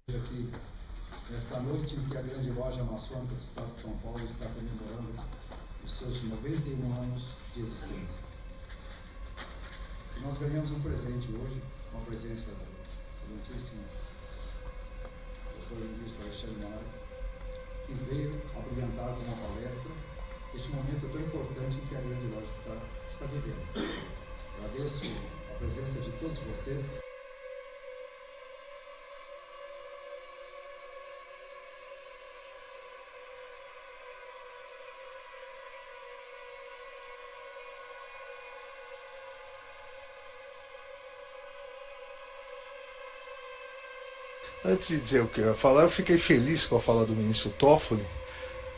Aqui, nesta noite em que a grande loja maçônica do Estado de São Paulo está comemorando os seus 91 anos de existência. E nós ganhamos um presente hoje, com a presença do excelentíssimo Dr. Ministro Alexandre Moraes, que veio abrilhantar com uma palestra este momento tão importante em que a grande loja está vivendo. Agradeço a presença de todos vocês. Antes de dizer o que eu ia falar, eu fiquei feliz com a fala do ministro Toffoli,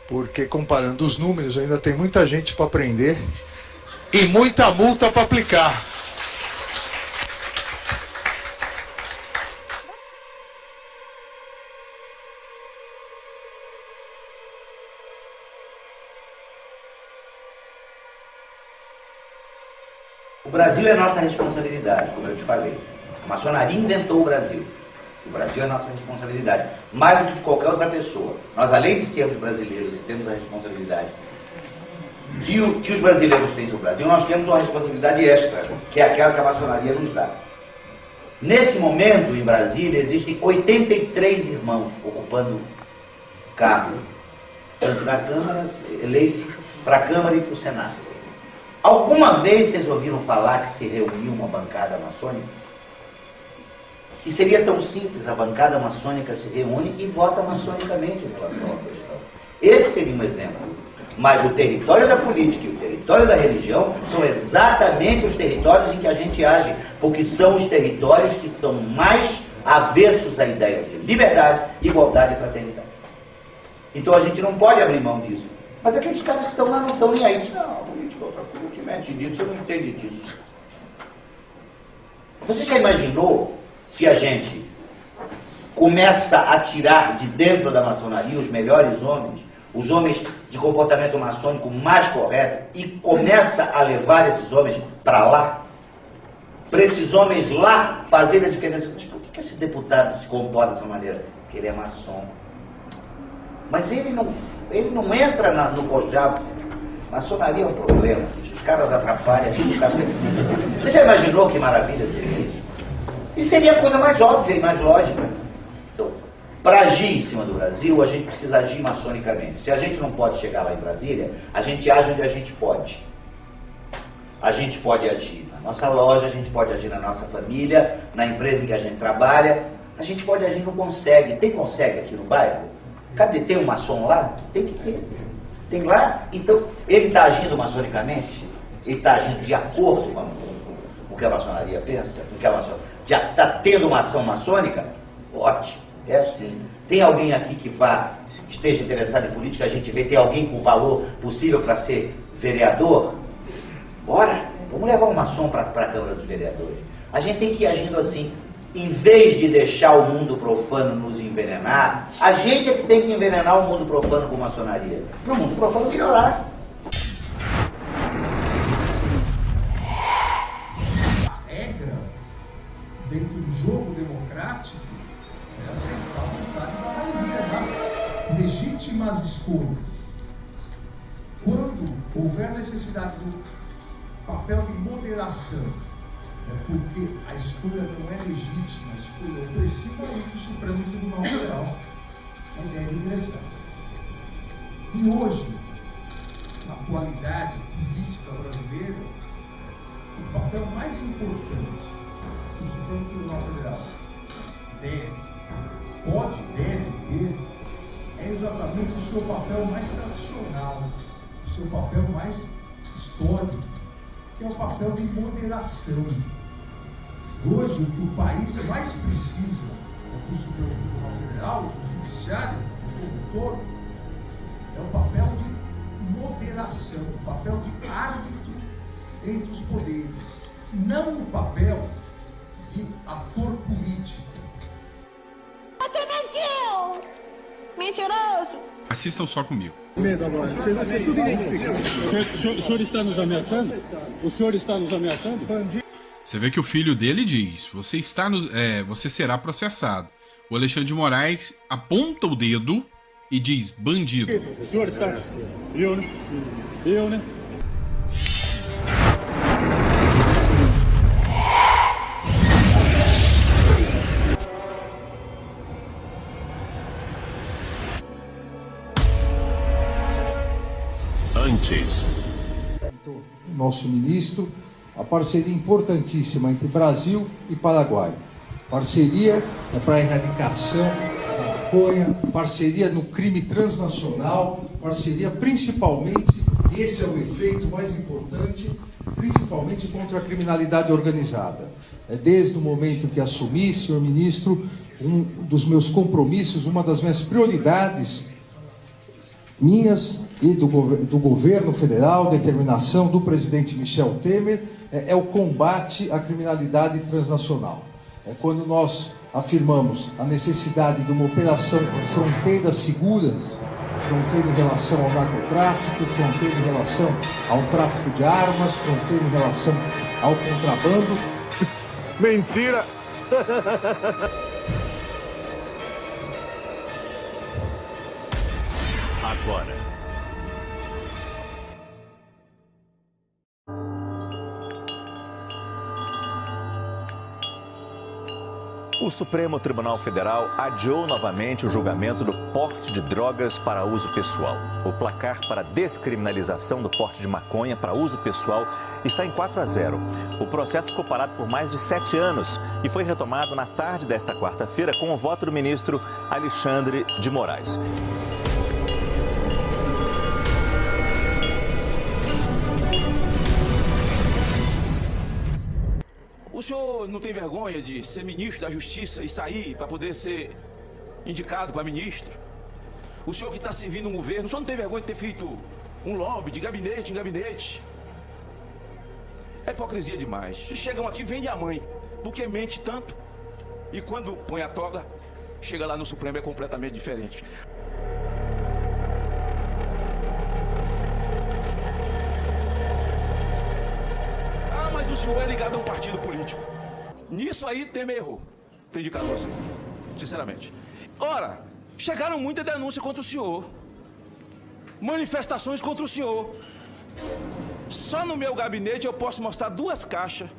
porque comparando os números, ainda tem muita gente para aprender e muita multa para aplicar. O Brasil é nossa responsabilidade, como eu te falei. A maçonaria inventou o Brasil. O Brasil é nossa responsabilidade, mais do que de qualquer outra pessoa. Nós, além de sermos brasileiros e temos a responsabilidade que os brasileiros têm sobre o Brasil, nós temos uma responsabilidade extra, que é aquela que a maçonaria nos dá. Nesse momento, em Brasília, existem 83 irmãos ocupando cargos, tanto na Câmara, eleitos para a Câmara e para o Senado. Alguma vez vocês ouviram falar que se reuniu uma bancada maçônica? E seria tão simples, a bancada maçônica se reúne e vota maçonicamente em relação à questão. Esse seria um exemplo. Mas o território da política e o território da religião são exatamente os territórios em que a gente age, porque são os territórios que são mais avessos à ideia de liberdade, igualdade e fraternidade. Então a gente não pode abrir mão disso. Mas aqueles caras que estão lá não estão nem aí. Dizem, não, a política é outra coisa, não te mete nisso, você não entende disso. Você já imaginou se a gente começa a tirar de dentro da maçonaria os melhores homens, os homens de comportamento maçônico mais correto, e começa a levar esses homens para lá, para esses homens lá fazerem a diferença? Mas por que esse deputado se comporta dessa maneira? Porque ele é maçom. Mas ele não entra no cojado. Maçonaria é um problema, os caras atrapalham. Você já imaginou que maravilha seria isso? E seria a coisa mais óbvia e mais lógica. Então, para agir em cima do Brasil, a gente precisa agir maçonicamente. Se a gente não pode chegar lá em Brasília, a gente age onde a gente pode. A gente pode agir na nossa loja, a gente pode agir na nossa família, na empresa em que a gente trabalha. A gente pode agir no Consegue. Tem Consegue aqui no bairro? Cadê? Tem um maçom lá? Tem que ter. Tem lá? Então, ele está agindo maçonicamente? Ele está agindo de acordo com o que a maçonaria pensa? Com o que a maçonaria... Já está tendo uma ação maçônica? Ótimo, é assim. Tem alguém aqui que esteja interessado em política? A gente vê, tem alguém com valor possível para ser vereador? Bora, vamos levar um maçom para a Câmara dos Vereadores. A gente tem que ir agindo assim. Em vez de deixar o mundo profano nos envenenar, a gente é que tem que envenenar o mundo profano com maçonaria. Para o mundo profano melhorar. Dentro do jogo democrático, é aceitar a vontade da maioria das legítimas escolhas. Quando houver necessidade do papel de moderação, porque a escolha não é legítima, a escolha é opressiva, aí o Supremo Tribunal Federal deve ingressar. E hoje, na atualidade política brasileira, o papel mais importante o Supremo Tribunal Federal deve ter, é exatamente o seu papel mais tradicional, o seu papel mais histórico, que é o papel de moderação. Hoje, o que o país mais precisa do Supremo Tribunal Federal, do Judiciário, do todo, é o papel de moderação, o papel de árbitro entre os poderes, não o papel de ator político. Você mentiu! Mentiroso! Assistam só comigo. O senhor está nos ameaçando? O senhor está nos ameaçando? Você vê que o filho dele diz: você será processado. o Alexandre de Moraes aponta o dedo e diz: bandido. O senhor está... Eu, né? Eu, né? Antes. Nosso ministro, a parceria importantíssima entre Brasil e Paraguai. Parceria para a erradicação da maconha, parceria no crime transnacional, parceria principalmente, e esse é o efeito mais importante, principalmente contra a criminalidade organizada. Desde o momento que assumi, senhor ministro, um dos meus compromissos, uma das minhas prioridades, minhas e do governo federal, determinação do presidente Michel Temer, é o combate à criminalidade transnacional. É quando nós afirmamos a necessidade de uma operação de fronteiras seguras, fronteira em relação ao narcotráfico, fronteira em relação ao tráfico de armas, fronteira em relação ao contrabando. Mentira! Agora. O Supremo Tribunal Federal adiou novamente o julgamento do porte de drogas para uso pessoal. O placar para descriminalização do porte de maconha para uso pessoal está em 4-0. O processo ficou parado por mais de 7 anos e foi retomado na tarde desta quarta-feira com o voto do ministro Alexandre de Moraes. O senhor não tem vergonha de ser ministro da Justiça e sair para poder ser indicado para ministro? O senhor que está servindo um governo, o senhor não tem vergonha de ter feito um lobby de gabinete em gabinete? É hipocrisia demais. Chegam aqui, vende a mãe, porque mente tanto. E quando põe a toga, chega lá no Supremo é completamente diferente. Mas o senhor é ligado a um partido político. Nisso aí Temer errou. Tem indicado você, sinceramente. Ora, chegaram muita denúncia contra o senhor. Manifestações contra o senhor. Só no meu gabinete eu posso mostrar 2 caixas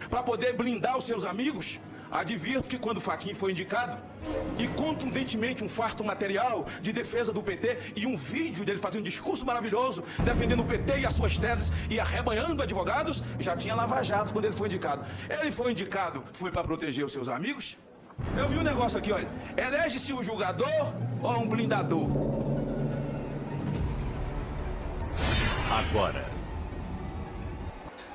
para poder blindar os seus amigos. Advirto que quando o Fachin foi indicado, e contundentemente um farto material de defesa do PT e um vídeo dele fazendo um discurso maravilhoso, defendendo o PT e as suas teses e arrebanhando advogados, já tinha lava-jatos quando ele foi indicado. Ele foi indicado, foi para proteger os seus amigos? Eu vi um negócio aqui, olha. Elege-se um julgador ou um blindador? Agora.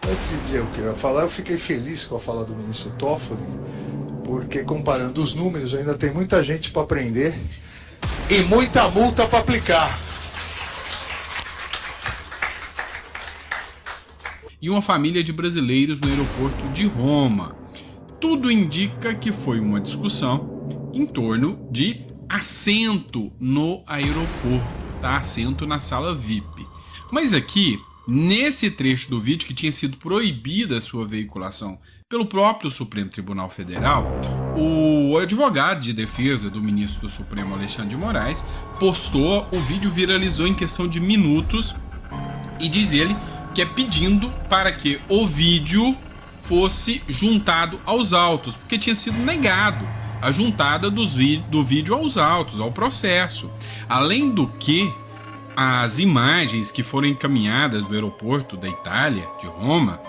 Antes de dizer o que eu ia falar, eu fiquei feliz com a fala do ministro Toffoli, porque comparando os números ainda tem muita gente para prender e muita multa para aplicar. E uma família de brasileiros no aeroporto de Roma. Tudo indica que foi uma discussão em torno de assento no aeroporto, tá? Assento na sala VIP. Mas aqui, nesse trecho do vídeo que tinha sido proibida a sua veiculação pelo próprio Supremo Tribunal Federal, o advogado de defesa do ministro do Supremo, Alexandre de Moraes, postou, o vídeo viralizou em questão de minutos e diz ele que é pedindo para que o vídeo fosse juntado aos autos, porque tinha sido negado a juntada do vídeo aos autos, ao processo. Além do que, as imagens que foram encaminhadas do aeroporto da Itália, de Roma,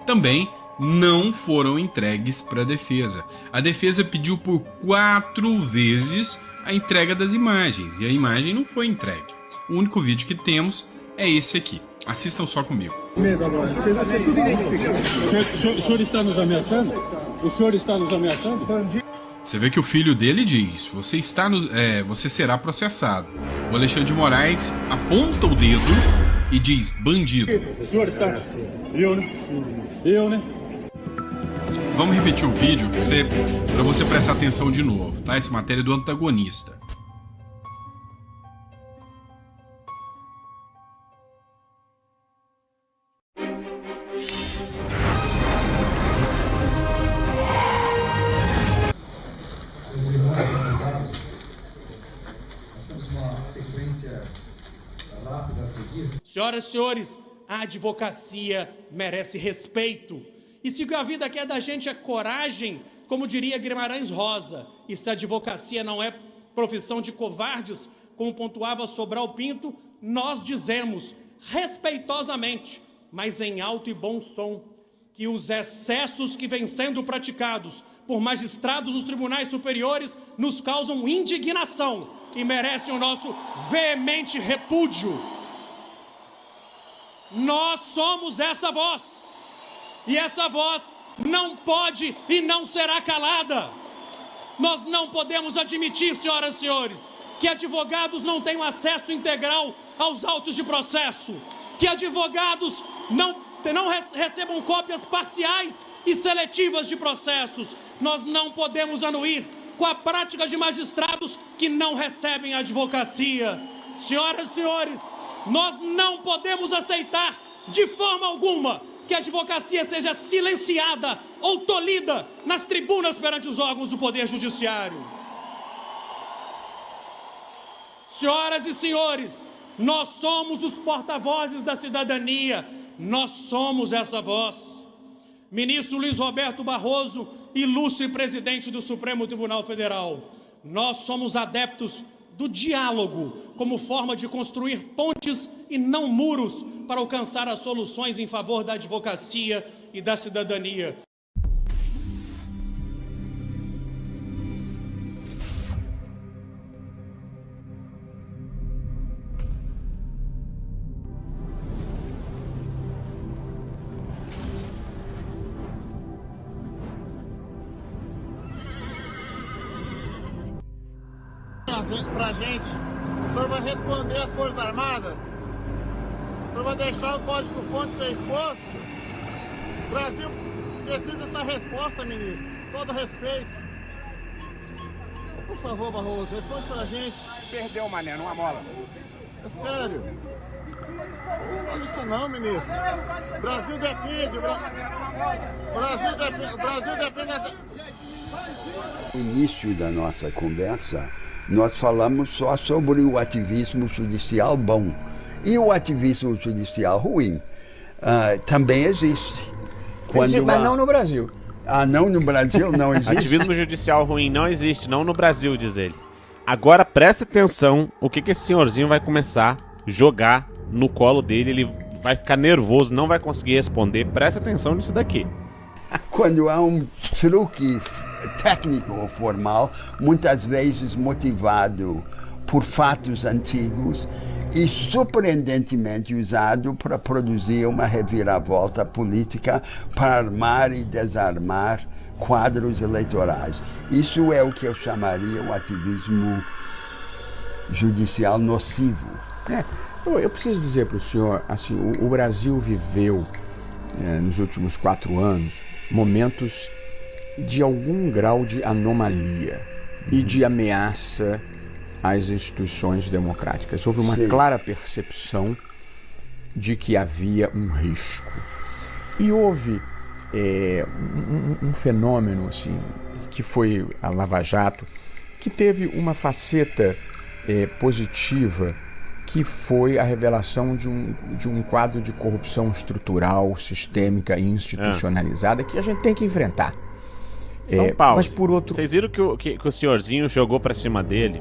também não foram entregues para a defesa. A defesa pediu por 4 vezes a entrega das imagens e a imagem não foi entregue. O único vídeo que temos é esse aqui. Assistam só comigo. O senhor está nos ameaçando? O senhor está nos ameaçando? Você vê que o filho dele diz: você será processado. O Alexandre de Moraes aponta o dedo e diz: bandido. O senhor está... Eu, né? Eu, né? Vamos repetir o vídeo para você prestar atenção de novo, tá? Essa matéria é do antagonista. Senhoras e senhores, a advocacia merece respeito. E se o que a vida quer da gente é coragem, como diria Guimarães Rosa, e se a advocacia não é profissão de covardes, como pontuava Sobral Pinto, nós dizemos, respeitosamente, mas em alto e bom som, que os excessos que vêm sendo praticados por magistrados dos tribunais superiores nos causam indignação e merecem o nosso veemente repúdio. Nós somos essa voz, e essa voz não pode e não será calada. Nós não podemos admitir, senhoras e senhores, que advogados não tenham acesso integral aos autos de processo, que advogados não recebam cópias parciais e seletivas de processos. Nós não podemos anuir com a prática de magistrados que não recebem advocacia. Senhoras e senhores, nós não podemos aceitar de forma alguma que a advocacia seja silenciada ou tolhida nas tribunas perante os órgãos do Poder Judiciário. Senhoras e senhores, nós somos os porta-vozes da cidadania, nós somos essa voz. Ministro Luiz Roberto Barroso, ilustre presidente do Supremo Tribunal Federal, nós somos adeptos do diálogo como forma de construir pontes e não muros para alcançar as soluções em favor da advocacia e da cidadania. Pra gente, o senhor vai responder às Forças Armadas? O senhor vai deixar o código-fonte ser exposto? O Brasil precisa dessa resposta, ministro. Todo respeito. Por favor, Barroso, responde pra gente. Perdeu, mané, numa mola. É sério. Olha isso não, ministro. O Brasil depende. O Brasil depende. No início da nossa conversa, nós falamos só sobre o ativismo judicial bom. E o ativismo judicial ruim também existe. Mas não no Brasil. Não no Brasil não existe? Ativismo judicial ruim não existe, não no Brasil, diz ele. Agora presta atenção o que esse senhorzinho vai começar a jogar no colo dele. Ele vai ficar nervoso, não vai conseguir responder. Presta atenção nisso daqui. Quando há um truque técnico ou formal, muitas vezes motivado por fatos antigos e surpreendentemente usado para produzir uma reviravolta política para armar e desarmar quadros eleitorais. Isso é o que eu chamaria o ativismo judicial nocivo. Eu preciso dizer para o senhor, assim, o Brasil viveu nos últimos 4 anos momentos de algum grau de anomalia e de ameaça às instituições democráticas. Houve uma clara percepção de que havia um risco. E houve um fenômeno assim, que foi a Lava Jato, que teve uma faceta positiva, que foi a revelação de um quadro de corrupção estrutural, sistêmica e institucionalizada que a gente tem que enfrentar. São Paulo. Mas por outro... Vocês viram que o senhorzinho jogou pra cima dele?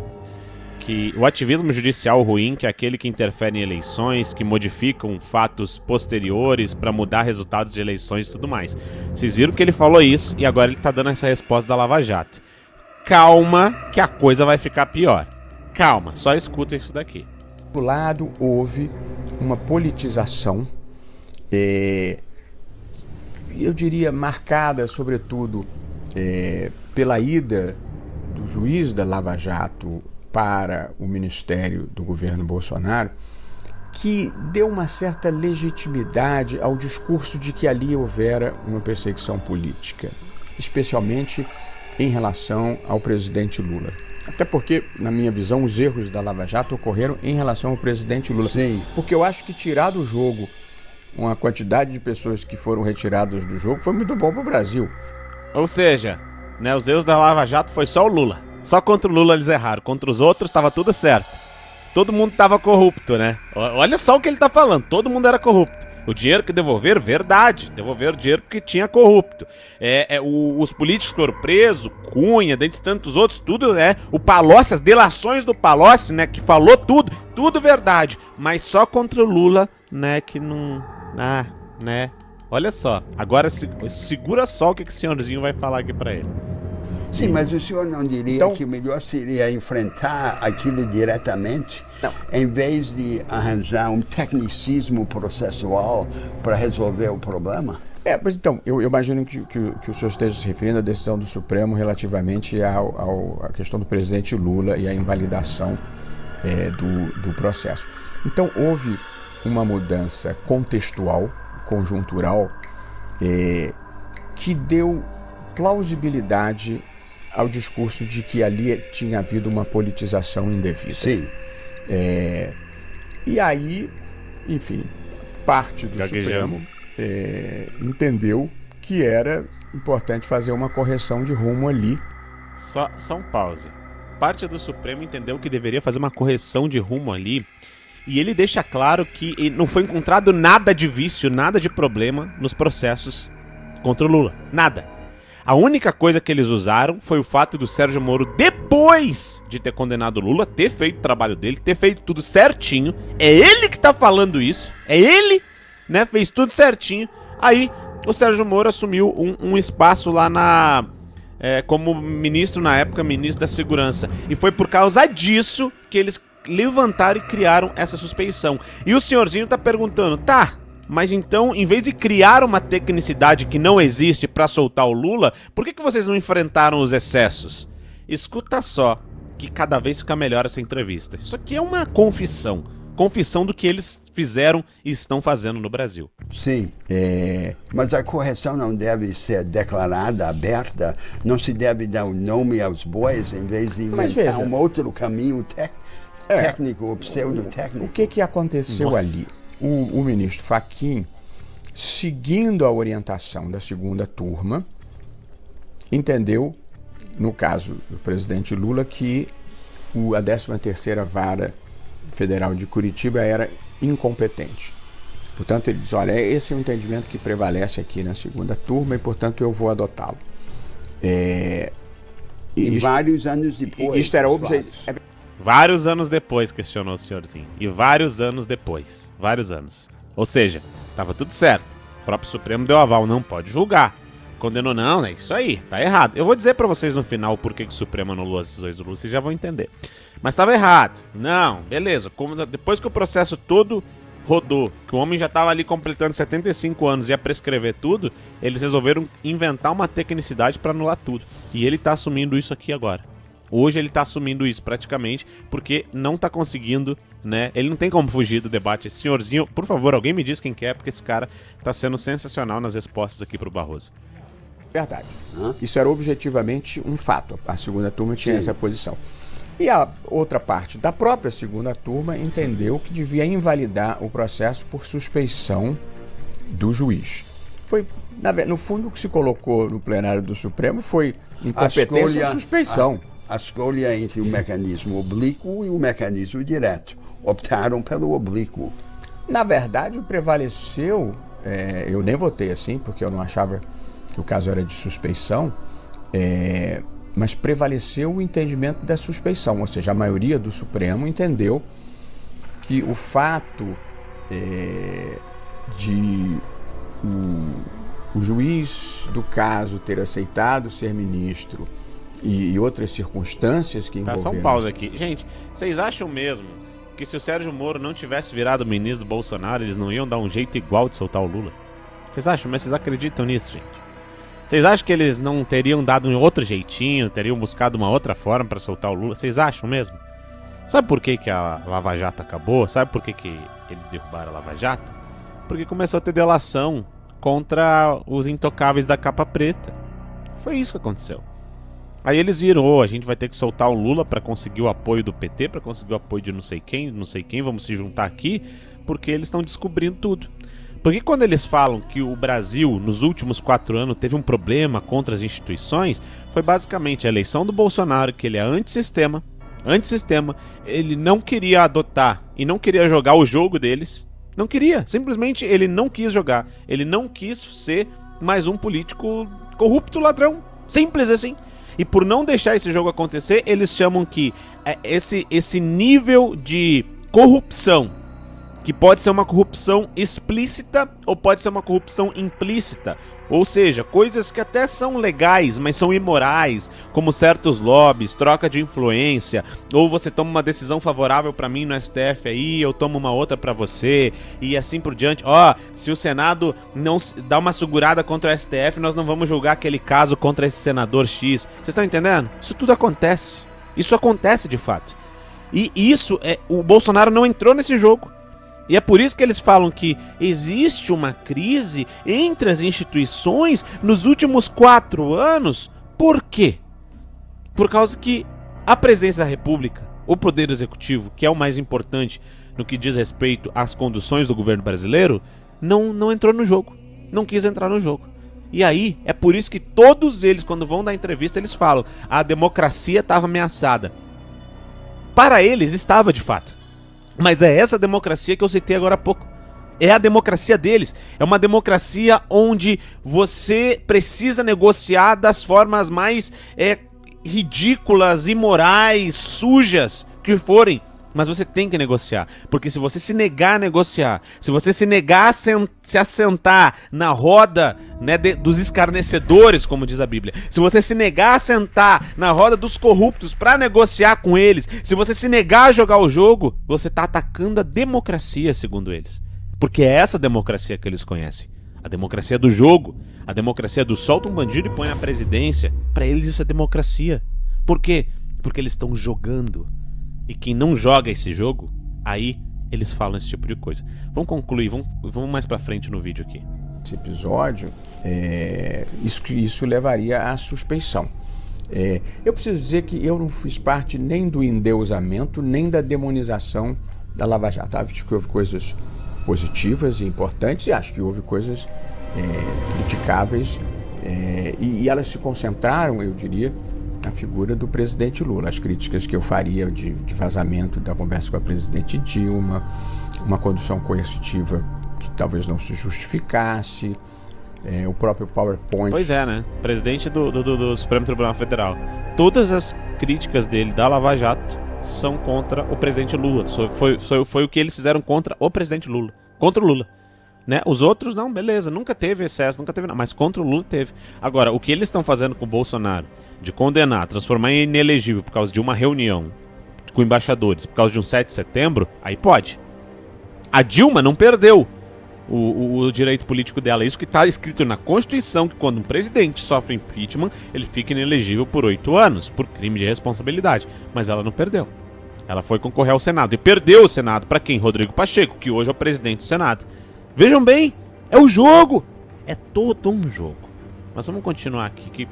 Que o ativismo judicial ruim, que é aquele que interfere em eleições, que modificam fatos posteriores pra mudar resultados de eleições e tudo mais. Vocês viram que ele falou isso e agora ele tá dando essa resposta da Lava Jato. Calma que a coisa vai ficar pior. Calma, só escuta isso daqui. Do lado, houve uma politização, eu diria marcada, sobretudo, pela ida do juiz da Lava Jato para o ministério do governo Bolsonaro, que deu uma certa legitimidade ao discurso de que ali houvera uma perseguição política, especialmente em relação ao presidente Lula. Até porque, na minha visão, os erros da Lava Jato ocorreram em relação ao presidente Lula. Sim. Porque eu acho que tirar do jogo uma quantidade de pessoas que foram retiradas do jogo foi muito bom para o Brasil. Ou seja, os erros da Lava Jato foi só o Lula. Só contra o Lula eles erraram. Contra os outros estava tudo certo. todo mundo tava corrupto, né? Olha só o que ele tá falando, todo mundo era corrupto. O dinheiro que devolveram, verdade, devolveram o dinheiro porque tinha corrupto. Os políticos foram presos, Cunha, dentre tantos outros, tudo, o Palocci, as delações do Palocci, né, que falou tudo verdade. Mas só contra o Lula, né, que não... né... Olha só, agora segura só o que o senhorzinho vai falar aqui pra ele. Sim, mas o senhor não diria que o melhor seria enfrentar aquilo diretamente, em vez de arranjar um tecnicismo processual para resolver o problema? Mas então, eu imagino que o senhor esteja se referindo à decisão do Supremo relativamente à questão do presidente Lula e à invalidação do processo. Então, houve uma mudança contextual, conjuntural, que deu plausibilidade ao discurso de que ali tinha havido uma politização indevida. Sim. E aí, enfim, parte do Supremo entendeu que era importante fazer uma correção de rumo ali. Só um pause. Parte do Supremo entendeu que deveria fazer uma correção de rumo ali, e ele deixa claro que não foi encontrado nada de vício, nada de problema nos processos contra o Lula. Nada. A única coisa que eles usaram foi o fato do Sérgio Moro, depois de ter condenado o Lula, ter feito o trabalho dele, ter feito tudo certinho. É ele que tá falando isso. É ele, né? Fez tudo certinho. Aí o Sérgio Moro assumiu um espaço lá como ministro na época, ministro da Segurança. E foi por causa disso que eles levantaram e criaram essa suspeição. E o senhorzinho tá perguntando, mas então, em vez de criar uma tecnicidade que não existe pra soltar o Lula, por que vocês não enfrentaram os excessos? Escuta só, que cada vez fica melhor essa entrevista. Isso aqui é uma confissão. Confissão do que eles fizeram e estão fazendo no Brasil. Sim. Mas a correção não deve ser declarada, aberta. Não se deve dar o nome aos bois em vez de inventar um outro caminho técnico ou pseudo-técnico. O que aconteceu ali? O ministro Fachin, seguindo a orientação da segunda turma, entendeu, no caso do presidente Lula, que a 13ª Vara Federal de Curitiba era incompetente. Portanto, ele diz, olha, esse é o entendimento que prevalece aqui na segunda turma e, portanto, eu vou adotá-lo. Vários anos depois. Isto era objetivo. Vários anos depois, questionou o senhorzinho. E vários anos depois. Vários anos. Ou seja, estava tudo certo. O próprio Supremo deu aval, não pode julgar. Condenou, não, é isso aí, tá errado. Eu vou dizer pra vocês no final por que o Supremo anulou as decisões do Lula, vocês já vão entender. Mas estava errado. Não, beleza. Depois que o processo todo rodou, que o homem já estava ali completando 75 anos e ia prescrever tudo, eles resolveram inventar uma tecnicidade para anular tudo. E ele tá assumindo isso aqui agora. Hoje ele tá assumindo isso praticamente porque não tá conseguindo, né? Ele não tem como fugir do debate. Esse senhorzinho, por favor, alguém me diz quem que é, porque esse cara tá sendo sensacional nas respostas aqui pro Barroso. Verdade. Isso era objetivamente um fato. A segunda turma tinha essa posição. E a outra parte da própria segunda turma entendeu que devia invalidar o processo por suspeição do juiz. Foi, no fundo, o que se colocou no plenário do Supremo foi incompetência e suspeição. A escolha entre o mecanismo oblíquo e o mecanismo direto. Optaram pelo oblíquo. Na verdade, prevaleceu, eu nem votei assim, porque eu não achava que o caso era de suspeição, mas prevaleceu o entendimento da suspeição, ou seja, a maioria do Supremo entendeu que o fato de o juiz do caso ter aceitado ser ministro e outras circunstâncias que envolveram... Só um pause aqui. Gente, vocês acham mesmo que se o Sérgio Moro não tivesse virado ministro do Bolsonaro, eles não iam dar um jeito igual de soltar o Lula? Vocês acham? Mas vocês acreditam nisso, gente? Vocês acham que eles não teriam dado um outro jeitinho, teriam buscado uma outra forma para soltar o Lula? Vocês acham mesmo? Sabe por que a Lava Jato acabou? Sabe por que eles derrubaram a Lava Jato? Porque começou a ter delação contra os intocáveis da capa preta. Foi isso que aconteceu. Aí eles viram, a gente vai ter que soltar o Lula para conseguir o apoio do PT, para conseguir o apoio de não sei quem, vamos se juntar aqui, porque eles estão descobrindo tudo. Porque quando eles falam que o Brasil, nos últimos 4 anos, teve um problema contra as instituições, foi basicamente a eleição do Bolsonaro, que ele é antissistema, antissistema, ele não queria adotar e não queria jogar o jogo deles. Não queria, simplesmente ele não quis jogar. Ele não quis ser mais um político corrupto ladrão. Simples assim. E por não deixar esse jogo acontecer, eles chamam que esse nível de corrupção, que pode ser uma corrupção explícita ou pode ser uma corrupção implícita. Ou seja, coisas que até são legais, mas são imorais, como certos lobbies, troca de influência, ou você toma uma decisão favorável para mim no STF aí, eu tomo uma outra para você, e assim por diante. Se o Senado não dá uma segurada contra o STF, nós não vamos julgar aquele caso contra esse senador X. Vocês estão entendendo? Isso tudo acontece. Isso acontece de fato. E o Bolsonaro não entrou nesse jogo. E é por isso que eles falam que existe uma crise entre as instituições nos últimos 4 anos. Por quê? Por causa que a presidência da República, o Poder Executivo, que é o mais importante no que diz respeito às conduções do governo brasileiro, não entrou no jogo. Não quis entrar no jogo. E aí, é por isso que todos eles, quando vão dar entrevista, eles falam: a democracia estava ameaçada. Para eles, estava de fato. Mas é essa democracia que eu citei agora há pouco. É a democracia deles. É uma democracia onde você precisa negociar das formas mais ridículas, imorais, sujas que forem. Mas você tem que negociar. Porque se você se negar a negociar, se você se negar a se assentar na roda, né, dos escarnecedores, como diz a Bíblia, se você se negar a sentar na roda dos corruptos para negociar com eles, se você se negar a jogar o jogo, você está atacando a democracia, segundo eles. Porque é essa democracia que eles conhecem. A democracia do jogo, a democracia do solta um bandido e põe na presidência. Para eles isso é democracia. Por quê? Porque eles estão jogando. E quem não joga esse jogo, aí eles falam esse tipo de coisa. Vamos concluir, vamos mais pra frente no vídeo aqui. Esse episódio, isso levaria à suspeição. Eu preciso dizer que eu não fiz parte nem do endeusamento, nem da demonização da Lava Jato. Acho que houve coisas positivas e importantes, e acho que houve coisas criticáveis, e elas se concentraram, eu diria, na figura do presidente Lula. As críticas que eu faria de vazamento da conversa com a presidente Dilma, uma condução coercitiva que talvez não se justificasse, o próprio PowerPoint. Pois é, né? Presidente do Supremo Tribunal Federal. Todas as críticas dele da Lava Jato são contra o presidente Lula. Foi o que eles fizeram contra o presidente Lula. Contra o Lula. Né? Os outros não, beleza, nunca teve excesso, nunca teve nada, mas contra o Lula teve. Agora, o que eles estão fazendo com o Bolsonaro, de condenar, transformar em inelegível por causa de uma reunião com embaixadores, por causa de um 7 de setembro, aí pode. A Dilma não perdeu o direito político dela. Isso que está escrito na Constituição, que quando um presidente sofre impeachment, ele fica inelegível por 8 anos, por crime de responsabilidade. Mas ela não perdeu. Ela foi concorrer ao Senado. E perdeu o Senado para quem? Rodrigo Pacheco, que hoje é o presidente do Senado. Vejam bem, é o jogo. É todo um jogo. Mas vamos continuar aqui, que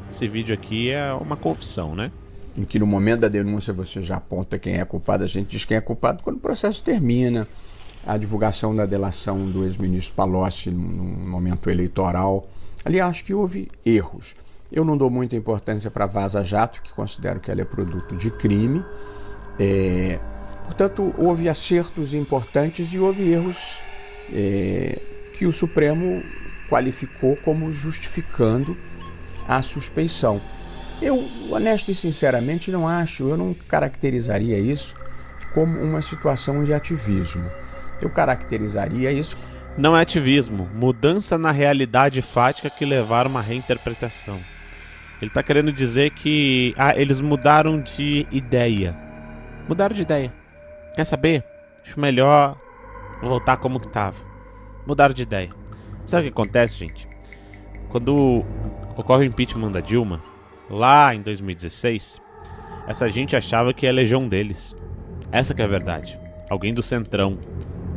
esse vídeo aqui é uma confissão, né? Em que no momento da denúncia você já aponta quem é culpado, a gente diz quem é culpado quando o processo termina. A divulgação da delação do ex-ministro Palocci num momento eleitoral. Ali acho que houve erros. Eu não dou muita importância para a Vaza Jato, que considero que ela é produto de crime. Portanto, houve acertos importantes e houve erros que o Supremo qualificou como justificando a suspeição. Eu, honesto e sinceramente, eu não caracterizaria isso como uma situação de ativismo. Eu caracterizaria isso... Não é ativismo, mudança na realidade fática que levaram a uma reinterpretação. Ele está querendo dizer que eles mudaram de ideia. Mudaram de ideia. Quer saber? Acho melhor voltar como que estava. Mudaram de ideia. Sabe o que acontece, gente? Quando ocorre o impeachment da Dilma, lá em 2016, essa gente achava que ia eleger um deles. Essa que é a verdade. Alguém do Centrão.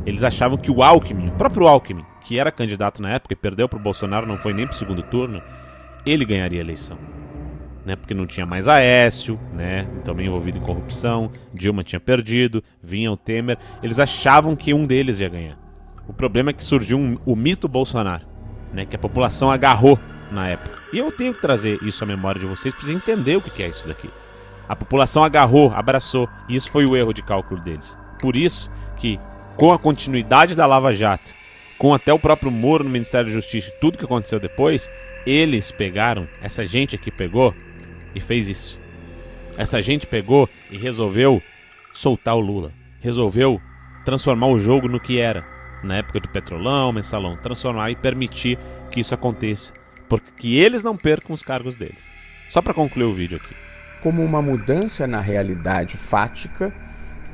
Eles achavam que o Alckmin, o próprio Alckmin, que era candidato na época e perdeu pro Bolsonaro, não foi nem pro segundo turno, ele ganharia a eleição. Né? Porque não tinha mais Aécio, né? Também envolvido em corrupção, Dilma tinha perdido, vinha o Temer. Eles achavam que um deles ia ganhar. O problema é que surgiu o mito Bolsonaro, né? Que a população agarrou na época. E eu tenho que trazer isso à memória de vocês para vocês entenderem o que é isso daqui. A população agarrou, abraçou, e isso foi o erro de cálculo deles. Por isso que, com a continuidade da Lava Jato, com até o próprio Moro no Ministério da Justiça e tudo que aconteceu depois, eles pegaram, essa gente aqui pegou e fez isso. Essa gente pegou e resolveu soltar o Lula. Resolveu transformar o jogo no que era. Na época do Petrolão, Mensalão. Transformar e permitir que isso aconteça. Porque eles não percam os cargos deles. Só para concluir o vídeo aqui. Como uma mudança na realidade fática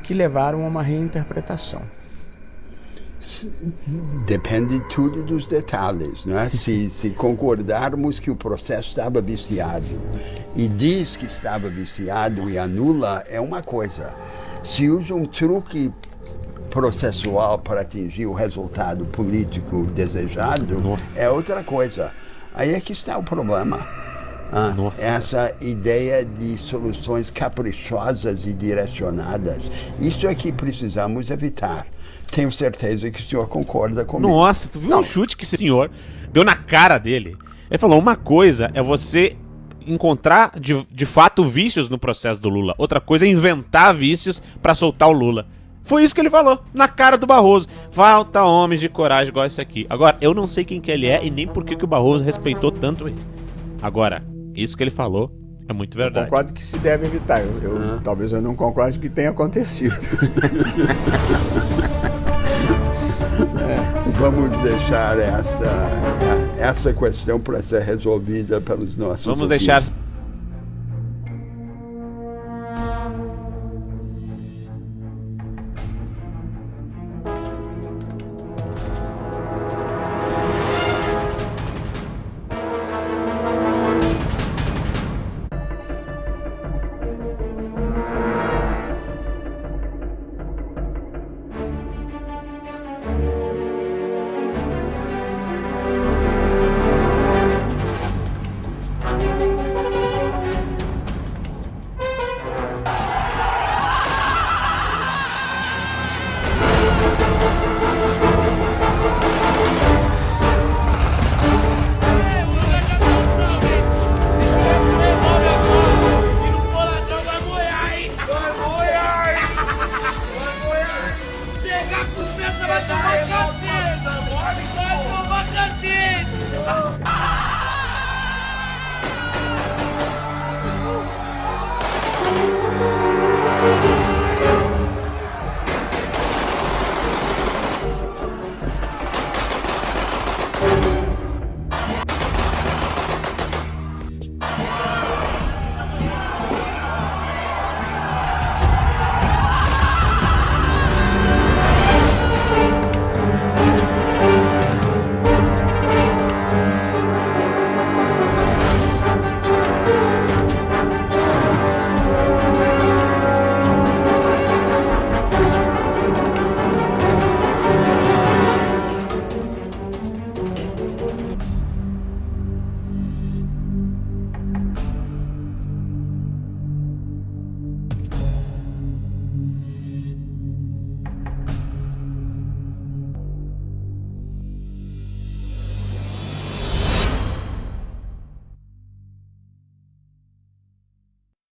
que levaram a uma reinterpretação. Depende tudo dos detalhes, né? Se concordarmos que o processo estava viciado e diz que estava viciado e anula, é uma coisa. Se usa um truque processual para atingir o resultado político desejado, é outra coisa. Aí é que está o problema. Essa ideia de soluções caprichosas e direcionadas, isso é que precisamos evitar. Tenho certeza que o senhor concorda comigo. Nossa, tu viu o chute que esse senhor deu na cara dele? Ele falou, uma coisa é você encontrar de fato vícios no processo do Lula. Outra coisa é inventar vícios pra soltar o Lula. Foi isso que ele falou, na cara do Barroso. Falta homens de coragem igual esse aqui. Agora, eu não sei quem que ele é e nem por que o Barroso respeitou tanto ele. Agora, isso que ele falou é muito verdade. Eu concordo que se deve evitar. Talvez eu não concorde que tenha acontecido. Vamos deixar essa questão para ser resolvida pelos nossos Vamos ouvintes. deixar